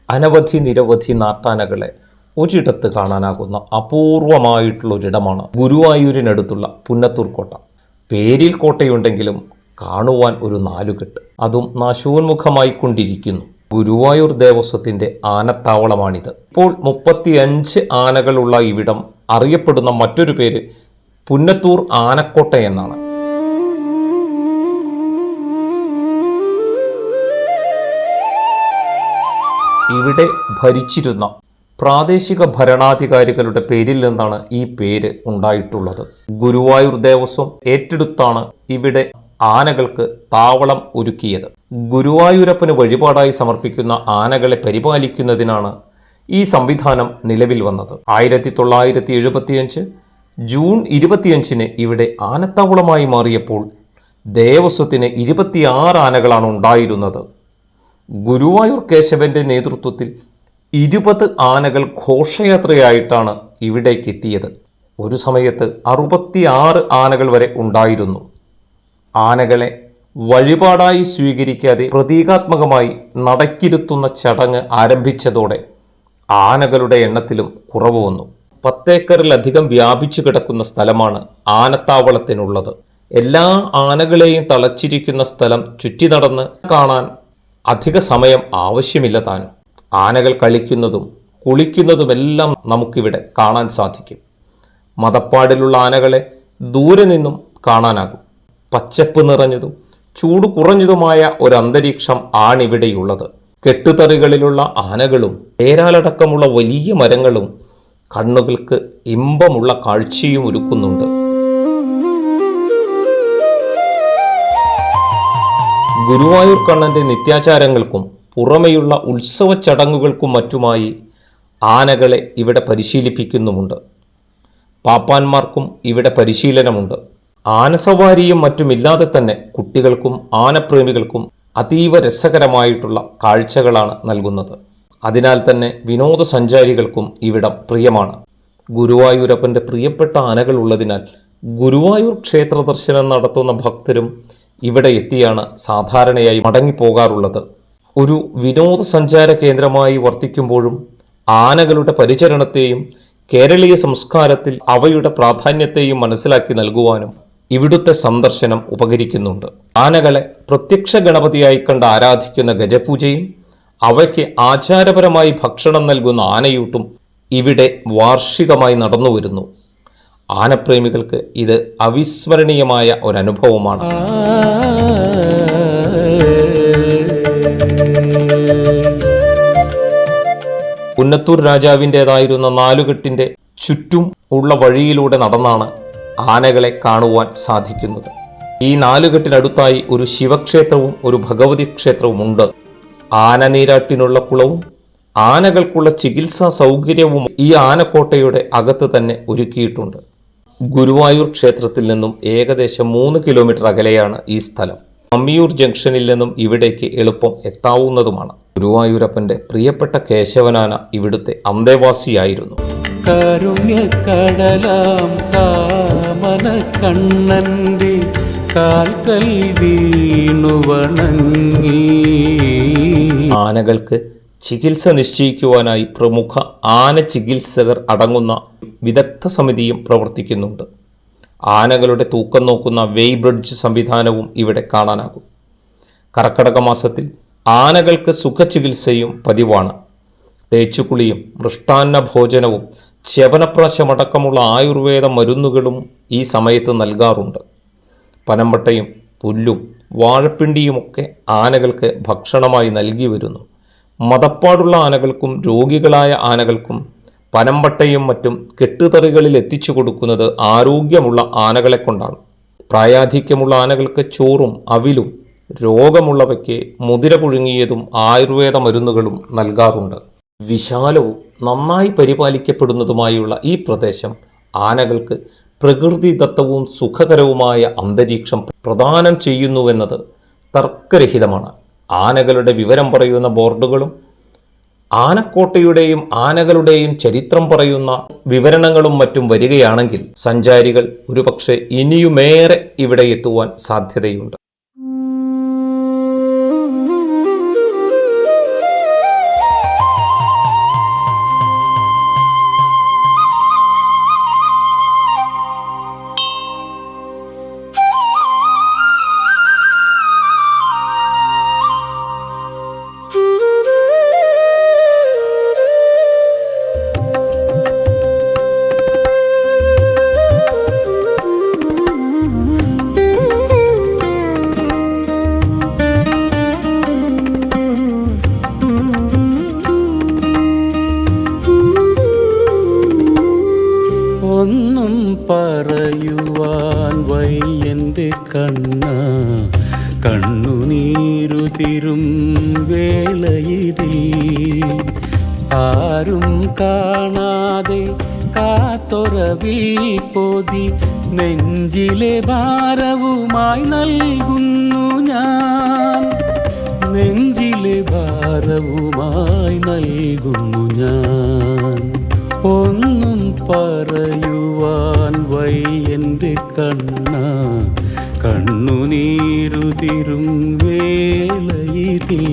നിരവധി നാട്ടാനകളെ ഒരിടത്ത് കാണാനാകുന്ന അപൂർവമായിട്ടുള്ളൊരിടമാണ് ഗുരുവായൂരിനടുത്തുള്ള പുന്നത്തൂർ കോട്ട. പേരിൽ കോട്ടയുണ്ടെങ്കിലും കാണുവാൻ ഒരു നാലുകെട്ട്, അതും നാശോന്മുഖമായിക്കൊണ്ടിരിക്കുന്നു. ഗുരുവായൂർ ദേവസ്വത്തിൻ്റെ ആനത്താവളമാണിത്. ഇപ്പോൾ 35 ആനകളുള്ള ഇവിടം അറിയപ്പെടുന്ന മറ്റൊരു പേര് പുന്നത്തൂർ ആനക്കോട്ട എന്നാണ്. ഇവിടെ ഭരിച്ചിരുന്ന പ്രാദേശിക ഭരണാധികാരികളുടെ പേരിൽ നിന്നാണ് ഈ പേര് ഉണ്ടായിട്ടുള്ളത്. ഗുരുവായൂർ ദേവസ്വം ഏറ്റെടുത്താണ് ഇവിടെ ആനകൾക്ക് താവളം ഒരുക്കിയത്. ഗുരുവായൂരപ്പന് വഴിപാടായി സമർപ്പിക്കുന്ന ആനകളെ പരിപാലിക്കുന്നതിനാണ് ഈ സംവിധാനം നിലവിൽ വന്നത്. 1975 ജൂൺ 25 ഇവിടെ ആനത്താവളമായി മാറിയപ്പോൾ ദേവസ്വത്തിന് 26 ആനകളാണ് ഉണ്ടായിരുന്നത്. ഗുരുവായൂർ കേശവന്റെ നേതൃത്വത്തിൽ 20 ആനകൾ ഘോഷയാത്രയായിട്ടാണ് ഇവിടേക്ക് എത്തിയത്. ഒരു സമയത്ത് 66 ആനകൾ വരെ ഉണ്ടായിരുന്നു. ആനകളെ വഴിപാടായി സ്വീകരിക്കാതെ പ്രതീകാത്മകമായി നടക്കിരുത്തുന്ന ചടങ്ങ് ആരംഭിച്ചതോടെ ആനകളുടെ എണ്ണത്തിലും കുറവ് വന്നു. 10 ഏക്കറിലധികം വ്യാപിച്ചു കിടക്കുന്ന സ്ഥലമാണ് ആനത്താവളത്തിനുള്ളത്. എല്ലാ ആനകളെയും തളച്ചിരിക്കുന്ന സ്ഥലം ചുറ്റി നടന്ന് കാണാൻ അധിക സമയം ആവശ്യമില്ല താനും. ആനകൾ കളിക്കുന്നതും കുളിക്കുന്നതുമെല്ലാം നമുക്കിവിടെ കാണാൻ സാധിക്കും. മദപ്പാടിലുള്ള ആനകളെ ദൂരെ നിന്നും കാണാനാകും. പച്ചപ്പ് നിറഞ്ഞതും ചൂട് കുറഞ്ഞതുമായ ഒരു അന്തരീക്ഷം ആണിവിടെയുള്ളത്. കെട്ടുതറികളിലുള്ള ആനകളും പേരാലടക്കമുള്ള വലിയ മരങ്ങളും കണ്ണുകൾക്ക് ഇമ്പമുള്ള കാഴ്ചയും ഒരുക്കുന്നുണ്ട്. ഗുരുവായൂർ കണ്ണന്റെ നിത്യാചാരങ്ങൾക്കും പുറമെയുള്ള ഉത്സവ ചടങ്ങുകൾക്കും മറ്റുമായി ആനകളെ ഇവിടെ പരിശീലിപ്പിക്കുന്നുമുണ്ട്. പാപ്പാന്മാർക്കും ഇവിടെ പരിശീലനമുണ്ട്. ആനസവാരിയും മറ്റുമില്ലാതെ തന്നെ കുട്ടികൾക്കും ആനപ്രേമികൾക്കും അതീവ രസകരമായിട്ടുള്ള കാഴ്ചകളാണ് നൽകുന്നത്. അതിനാൽ തന്നെ വിനോദസഞ്ചാരികൾക്കും ഇവിടം പ്രിയമാണ്. ഗുരുവായൂരപ്പൻ്റെ പ്രിയപ്പെട്ട ആനകൾ ഉള്ളതിനാൽ ഗുരുവായൂർ ക്ഷേത്ര ദർശനം നടത്തുന്ന ഭക്തരും ഇവിടെ എത്തിയാണ് സാധാരണയായി മടങ്ങിപ്പോകാറുള്ളത്. ഒരു വിനോദസഞ്ചാര കേന്ദ്രമായി വർത്തിക്കുമ്പോഴും ആനകളുടെ പരിചരണത്തെയും കേരളീയ സംസ്കാരത്തിൽ അവയുടെ പ്രാധാന്യത്തെയും മനസ്സിലാക്കി നൽകുവാനും ഇവിടുത്തെ സന്ദർശനം ഉപകരിക്കുന്നുണ്ട്. ആനകളെ പ്രത്യക്ഷ ഗണപതിയായി കണ്ട് ആരാധിക്കുന്ന ഗജപൂജയും അവയ്ക്ക് ആചാരപരമായി ഭക്ഷണം നൽകുന്ന ആനയൂട്ടും ഇവിടെ വാർഷികമായി നടന്നു വരുന്നു. ആനപ്രേമികൾക്ക് ഇത് അവിസ്മരണീയമായ ഒരനുഭവമാണ്. പുന്നത്തൂർ രാജാവിൻ്റെതായിരുന്ന നാലുകെട്ടിൻ്റെ ചുറ്റും ഉള്ള വഴിയിലൂടെ നടന്നാണ് ആനകളെ കാണുവാൻ സാധിക്കുന്നത്. ഈ നാലുകെട്ടിനടുത്തായി ഒരു ശിവക്ഷേത്രവും ഒരു ഭഗവതി ക്ഷേത്രവും ഉണ്ട്. ആനനീരാട്ടിനുള്ള കുളവും ആനകൾക്കുള്ള ചികിത്സാ സൗകര്യവും ഈ ആനക്കോട്ടയുടെ അകത്ത് തന്നെ ഒരുക്കിയിട്ടുണ്ട്. ഗുരുവായൂർ ക്ഷേത്രത്തിൽ നിന്നും ഏകദേശം 3 കിലോമീറ്റർ അകലെയാണ് ഈ സ്ഥലം. അമ്മിയൂർ ജംഗ്ഷനിൽ നിന്നും ഇവിടേക്ക് എളുപ്പം എത്താവുന്നതുമാണ്. ഗുരുവായൂരപ്പൻ്റെ പ്രിയപ്പെട്ട കേശവനാന ഇവിടുത്തെ അന്തേവാസിയായിരുന്നു. കാരുണ്യക്കടലാം കാമന കണ്ണന്റെ കാൽക്കൽ വീണു വണങ്ങി. ആനകൾക്ക് ചികിത്സ നിശ്ചയിക്കുവാനായി പ്രമുഖ ആന ചികിത്സകർ അടങ്ങുന്ന വിദഗ്ധ സമിതിയും പ്രവർത്തിക്കുന്നുണ്ട്. ആനകളുടെ തൂക്കം നോക്കുന്ന വെയ് ബ്രിഡ്ജ് സംവിധാനവും ഇവിടെ കാണാനാകും. കർക്കടക മാസത്തിൽ ആനകൾക്ക് സുഖചികിത്സയും പതിവാണ്. തേച്ചുകുളിയും മൃഷ്ടാന്ന ഭോജനവും ച്യവനപ്രാശമടക്കമുള്ള ആയുർവേദ മരുന്നുകളും ഈ സമയത്ത് നൽകാറുണ്ട്. പനമ്പട്ടയും പുല്ലും വാഴപ്പിണ്ടിയുമൊക്കെ ആനകൾക്ക് ഭക്ഷണമായി നൽകി വരുന്നു. മദപ്പാടുള്ള ആനകൾക്കും രോഗികളായ ആനകൾക്കും പനമ്പട്ടയും മറ്റും കെട്ടുതറികളിൽ എത്തിച്ചു കൊടുക്കുന്നത് ആരോഗ്യമുള്ള ആനകളെ കൊണ്ടാണ്. പ്രായാധിക്യമുള്ള ആനകൾക്ക് ചോറും അവിലും, രോഗമുള്ളവയ്ക്ക് മുതിര പുഴുങ്ങിയതും ആയുർവേദ മരുന്നുകളും നൽകാറുണ്ട്. വിശാലവും നന്നായി പരിപാലിക്കപ്പെടുന്നതുമായുള്ള ഈ പ്രദേശം ആനകൾക്ക് പ്രകൃതിദത്തവും സുഖകരവുമായ അന്തരീക്ഷം പ്രദാനം ചെയ്യുന്നുവെന്നത് തർക്കരഹിതമാണ്. ആനകളുടെ വിവരം പറയുന്ന ബോർഡുകളും ആനക്കോട്ടയുടെയും ആനകളുടെയും ചരിത്രം പറയുന്ന വിവരണങ്ങളും മറ്റും വരികയാണെങ്കിൽ സഞ്ചാരികൾ ഒരുപക്ഷെ ഇനിയുമേറെ ഇവിടെ എത്തുവാൻ സാധ്യതയുണ്ട്. പറയുവാൻ വയ്യൻ്റെ കണ്ണ കണ്ണുനീരുതിരും വേളയിതിൽ ആരും കാണാതെ കാത്തൊരവിൽ പൊതി നെഞ്ചിലെ ഭാരവുമായി നൽകുന്നു ഞാൻ നെഞ്ചിലെ ഭാരവുമായി നൽകുന്നു ഞാൻ ഒന്നും പറയുവാൻ വയ്യൻ്റെ കണ്ണ കണ്ണുനീരുതിരും വേളയിതിൽ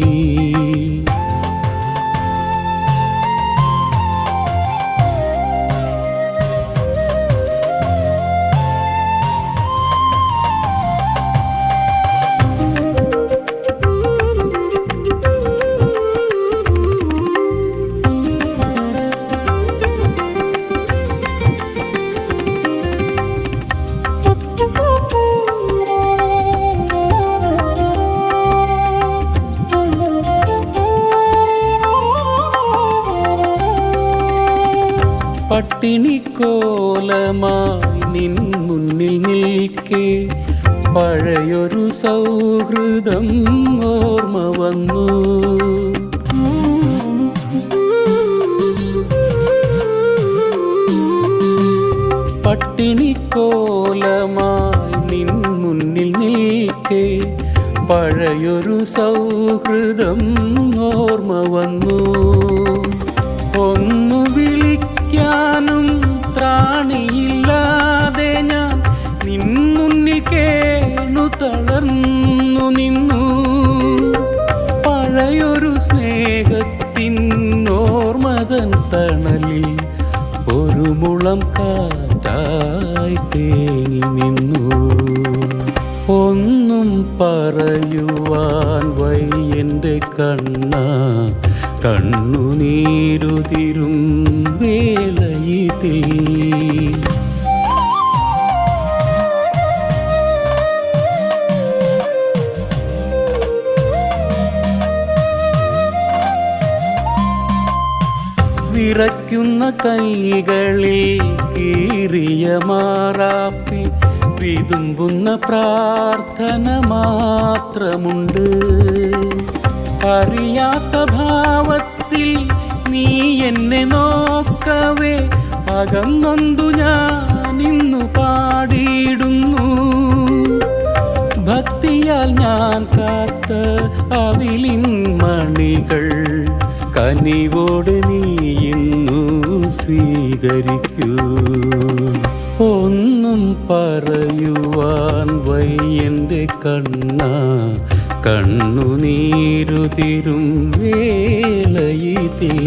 പട്ടിണിക്കോലമായി നിൻ മുന്നിൽ നിൽക്കെ പഴയൊരു സൗഹൃദം ഓർമ്മ വന്നു പട്ടിണിക്കോലമായി നിൻ മുന്നിൽ നിൽക്കെ പഴയൊരു സൗഹൃദം ഓർമ്മ വന്നു ഒന്നു വിളിക്കാനും ത്രാണിയില്ലാതെ ഞാൻ നിൻ മുന്നിൽ കേണു തളർന്നു നിന്നു പഴയൊരു സ്നേഹത്തിൻ ഓർമ്മതൻ തണലിൽ ഒരു മുളം കാറ്റായി തേങ്ങി നിന്നു ഒന്നും പറയുവാൻ വയ്യൻ്റെ കണ്ണ കണ്ണുനീരുതിരും വേളയിതിൽ വിറയ്ക്കുന്ന കൈകളിൽ കീറിയ മാറാപ്പിൽ വിതുമ്പുന്ന പ്രാർത്ഥന മാത്രമുണ്ട് അറിയാത്ത ഭാവത്തിൽ നീ എന്നെ നോക്കവേ അകന്നൊന്തു ഞാൻ ഇന്നു പാടിയിടുന്നു ഭക്തിയാൽ ഞാൻ കാത്ത അവിലിൻ മണികൾ കനിവോട് നീ ഇന്നു സ്വീകരിക്കൂ ഒന്നും പറയുവാൻ വയ്യൻ്റെ കണ്ണ കണ്ണുനീരുതിരും വേളയിതിൽ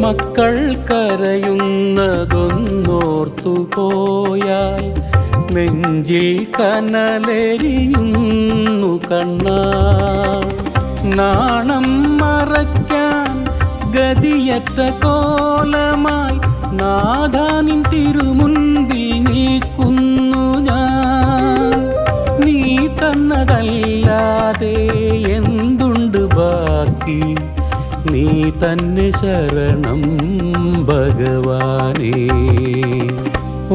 മക്കൾ കരയുന്നതൊന്നോർത്തു പോയാൽ നെഞ്ചിൽ കനലെരിയുന്നു കണ്ണ നാണം മറയ്ക്കാൻ ഗതിയറ്റ കോലമായി നാഥാനിൻ തിരുമുൻപിൽ നിൽക്കുന്നു ഞാൻ നീ തന്നതല്ലാതെ എന്തുണ്ട് ബാക്കി നീ തന്നെ ശരണം ഭഗവാനേ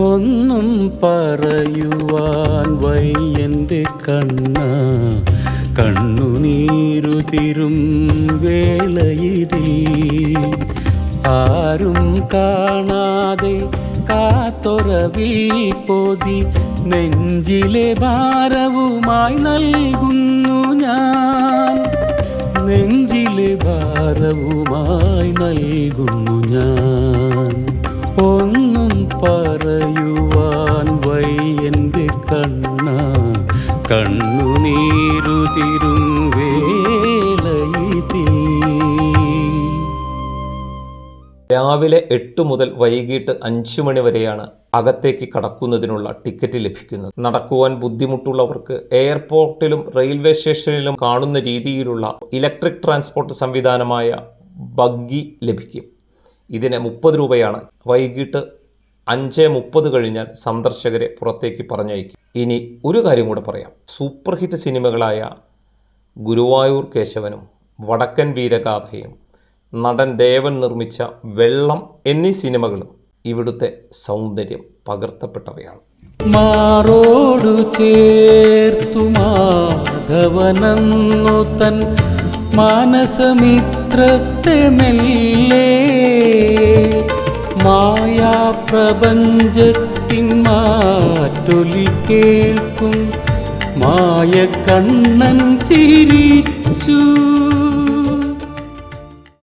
ഒന്നും പറയുവാൻ വയ്യൻ്റെ കണ്ണ കണ്ണുനീരുതിരും വേളയിതിൽ ആരും കാണാതെ കാത്തൊരവിൽ പൊതി നെഞ്ചിലെ ഭാരവുമായി നൽകുന്നു ഞാൻ നെഞ്ചിലെ ഭാരവുമായി നൽകുന്നു ഞാൻ ഒന്നും പറയുവാൻ വയ്യൻ്റെ കണ്ണ കണ്ണുനീരുതിരും വേളയിതിൽ രാവിലെ 8 മുതൽ വൈകിട്ട് 5 മണി വരെയാണ് അകത്തേക്ക് കടക്കുന്നതിനുള്ള ടിക്കറ്റ് ലഭിക്കുന്നത്. നടക്കുവാൻ ബുദ്ധിമുട്ടുള്ളവർക്ക് എയർപോർട്ടിലും റെയിൽവേ സ്റ്റേഷനിലും കാണുന്ന രീതിയിലുള്ള ഇലക്ട്രിക് ട്രാൻസ്പോർട്ട് സംവിധാനമായ ബഗ്ഗി ലഭിക്കും. ഇതിന് 30 രൂപയാണ്. വൈകിട്ട് 5:30 കഴിഞ്ഞാൽ സന്ദർശകരെ പുറത്തേക്ക് പറഞ്ഞയക്കും. ഇനി ഒരു കാര്യം കൂടെ പറയാം. സൂപ്പർ ഹിറ്റ് സിനിമകളായ ഗുരുവായൂർ കേശവനും വടക്കൻ വീരഗാഥയും നടൻ ദേവൻ നിർമ്മിച്ച വെള്ളം എന്നീ സിനിമകളും ഇവിടുത്തെ സൗന്ദര്യം പകർത്തപ്പെട്ടവയാണ്. മാറോടു ചേർത്തു മാധവനന്നു തൻ മാനസമിത്രത്തെ മെല്ലെ മായാപ്രപഞ്ചത്തിൻ മാറ്റൊലി കേൾക്കും മായ കണ്ണൻ ചിരിച്ചു.